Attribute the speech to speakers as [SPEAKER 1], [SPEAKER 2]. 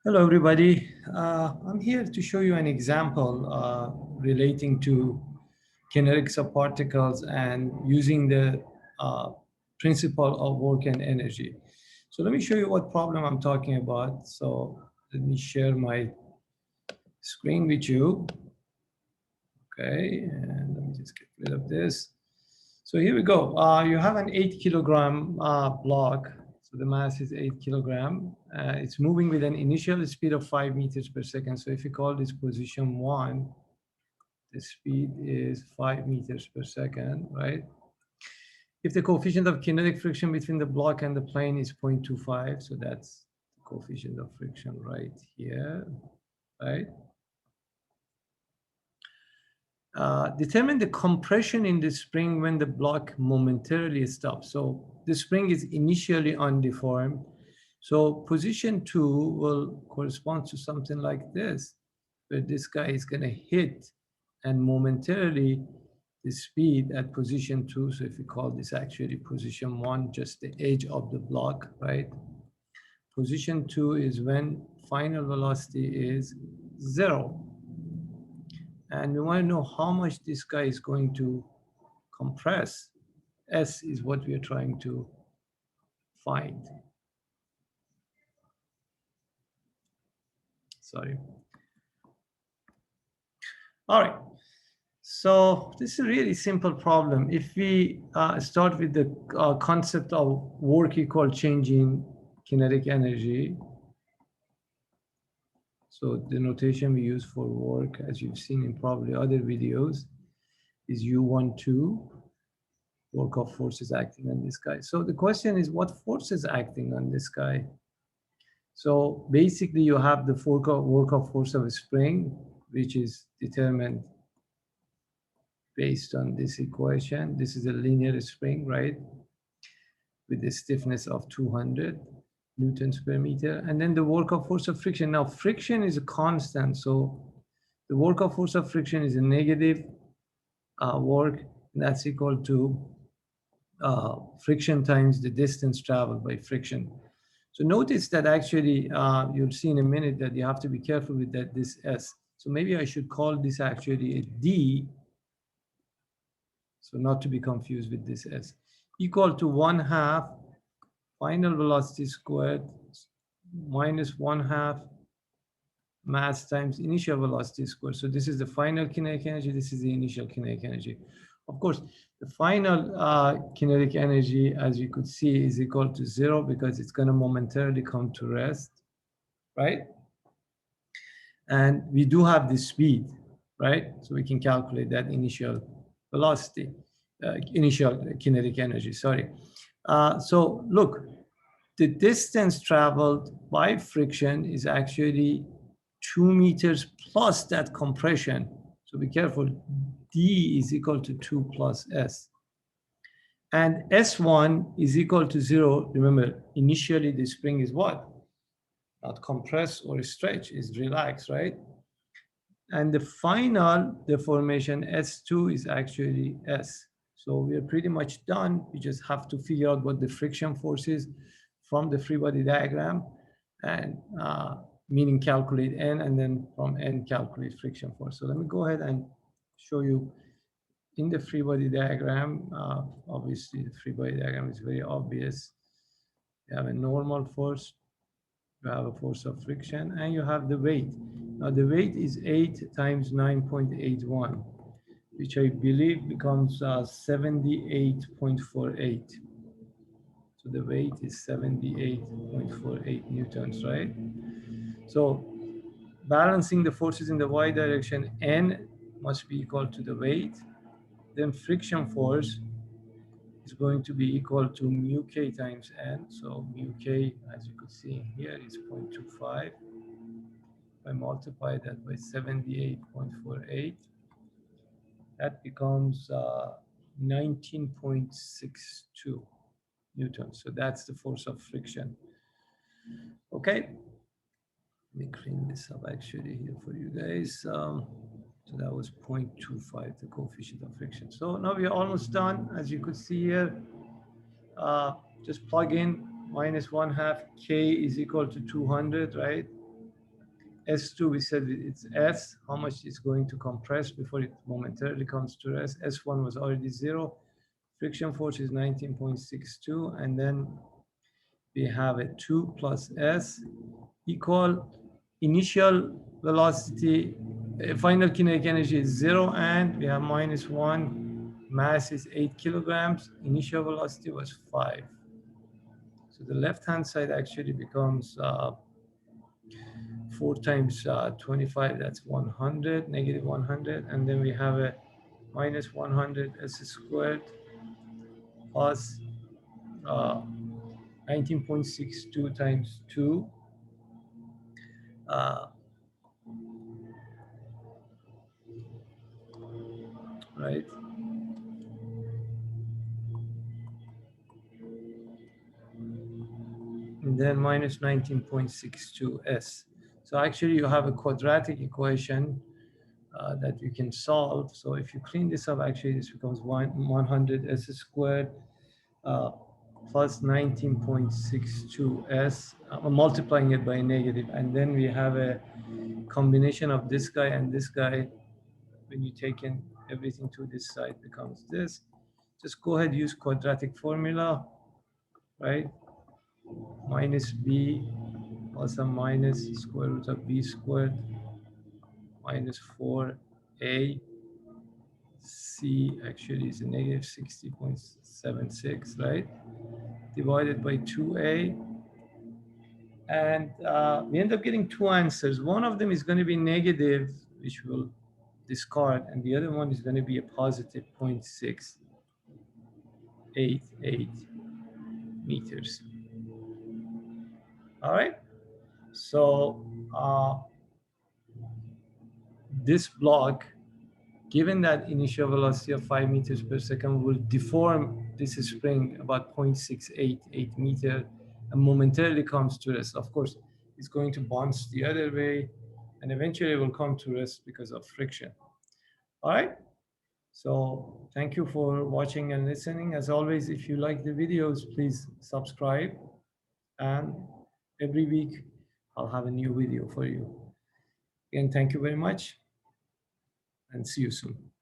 [SPEAKER 1] Hello, everybody. I'm here to show you an example relating to kinetics of particles and using the uh, principle of work and energy. So let me show you what problem I'm talking about. So let me share my screen with you. Okay, and let me just get rid of this. So here we go. You have an 8 kilogram block. So the mass is 8 kilogram. It's moving with an initial speed of 5 meters per second. So if you call this position 1, the speed is 5 meters per second, right? If the coefficient of kinetic friction between the block and the plane is 0.25, so that's the coefficient of friction right here, right? Determine the compression in the spring when the block momentarily stops. So the spring is initially undeformed. So position 2 will correspond to something like this, where this guy is going to hit and momentarily the speed at position 2. So if we call this actually position 1, just the edge of the block, right? Position 2 is when final velocity is 0. And we want to know how much this guy is going to compress. S is what we are trying to find. Sorry. All right. So this is a really simple problem. If we start with the concept of work equal change in kinetic energy. So the notation we use for work, as you've seen in probably other videos, is U12, work of forces acting on this guy. So the question is, what forces acting on this guy? So basically you have the work of force of a spring, which is determined based on this equation. This is a linear spring, right? With a stiffness of 200 newtons per meter. And then the work of force of friction. Now friction is a constant. So the work of force of friction is a negative work, and that's equal to friction times the distance traveled by friction. So notice that actually, you'll see in a minute that you have to be careful with that, this S. So maybe I should call this actually a D, so not to be confused with this S, equal to 1/2 final velocity squared minus 1/2 mass times initial velocity squared. So this is the final kinetic energy, this is the initial kinetic energy. Of course, the final kinetic energy, as you could see, is equal to 0 because it's going to momentarily come to rest, right? And we do have the speed, right? So we can calculate that initial velocity, initial kinetic energy, sorry. So look, the distance traveled by friction is actually 2 meters plus that compression. So be careful, D is equal to 2 plus S. And S1 is equal to 0. Remember, initially the spring is what? Not compress or stretch, is relaxed, right? And the final deformation, S2, is actually S. So we are pretty much done. We just have to figure out what the friction force is from the free body diagram, and meaning calculate N, and then from N calculate friction force. So let me go ahead and show you in the free body diagram. Obviously, the free body diagram is very obvious. You have a normal force, you have a force of friction, and you have the weight. Now the weight is 8 times 9.81, which I believe becomes 78.48. So the weight is 78.48 newtons, right? So balancing the forces in the y direction, N must be equal to the weight. Then friction force is going to be equal to mu k times N. So mu k, as you could see here, is 0.25. If I multiply that by 78.48, that becomes 19.62 newtons. So that's the force of friction. Okay, let me clean this up actually here for you guys. So that was 0.25, the coefficient of friction. So now we are almost done. As you could see here, just plug in minus 1/2 K is equal to 200, right? S2, we said it's S, how much it's going to compress before it momentarily comes to rest. S1 was already 0. Friction force is 19.62. And then we have a 2 plus S equal initial velocity, final kinetic energy is 0, and we have -1. Mass is 8 kilograms. Initial velocity was 5. So the left-hand side actually becomes 4 times 25, that's 100, negative 100. And then we have a minus 100 s squared plus 19.62 times 2. Right? And then minus 19.62 s. So actually you have a quadratic equation that you can solve. So if you clean this up, actually this becomes 100 s squared plus 19.62 s, multiplying it by negative. And then we have a combination of this guy and this guy. When you take in everything to this side, becomes this. Just go ahead, use quadratic formula, right? Minus b plus or minus square root of b squared minus 4a. C actually is a negative 60.76, right? Divided by 2a. And we end up getting two answers. One of them is going to be negative, which we'll discard, and the other one is going to be a positive 0.688 meters. All right. So this block, given that initial velocity of 5 meters per second, will deform this spring about 0.688 meter and momentarily comes to rest. Of course, it's going to bounce the other way and eventually it will come to rest because of friction. All right. So thank you for watching and listening. As always, if you like the videos, please subscribe. And every week, I'll have a new video for you. Again, thank you very much and see you soon.